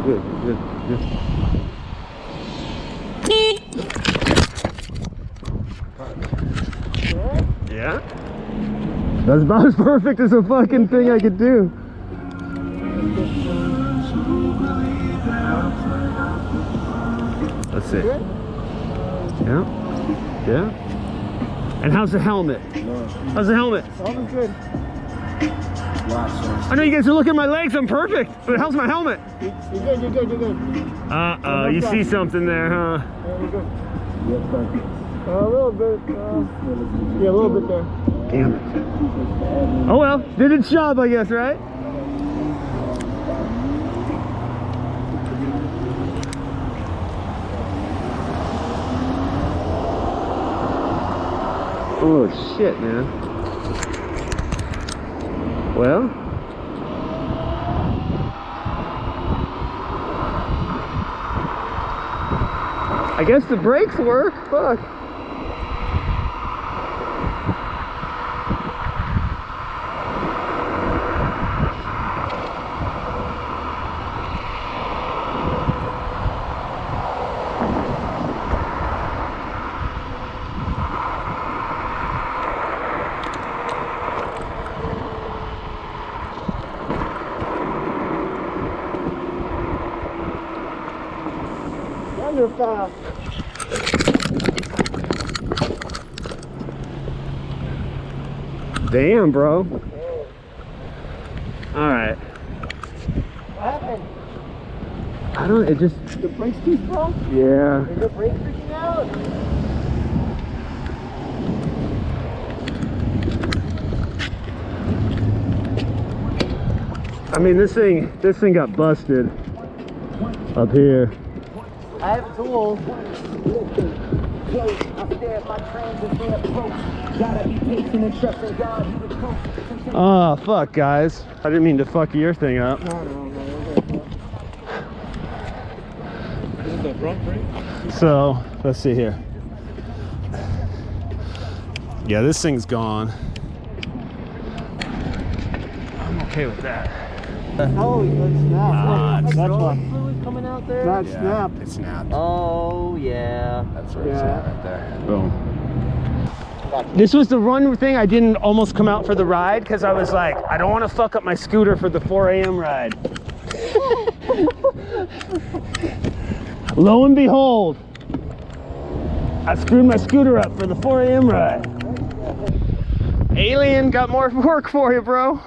good, good, good. Yeah? That's about as perfect as a fucking thing I could do. Let's see. Yeah. Yeah. And how's the helmet? How's the helmet? Sounds good. I know you guys are looking at my legs, I'm perfect. But how's my helmet? You're good, you're good, you're good. Uh-oh, you see something there, huh? Yeah, we're good. A little bit, yeah, a little bit there. Damn it. Oh well, did its job, I guess, right? Oh shit, man. Well, I guess the brakes work. Fuck. You're fast. Damn, bro. All right. What happened? I don't. It just. The brakes too strong? Yeah. Is the brake freaking out? I mean, this thing got busted up here. I have tools. Oh, fuck, guys. I didn't mean to fuck your thing up. No. Is it the front brake? So, let's see here. Yeah, this thing's gone. I'm okay with that. Oh, it snapped. It's That's why. Fluid coming out there? That snapped. It snapped. Oh, yeah. That's where it's at right there. Boom. This was the run thing. I didn't almost come out for the ride because I was like, I don't want to fuck up my scooter for the 4 a.m. ride. Lo and behold, I screwed my scooter up for the 4 a.m. ride. Alien got more work for you, bro.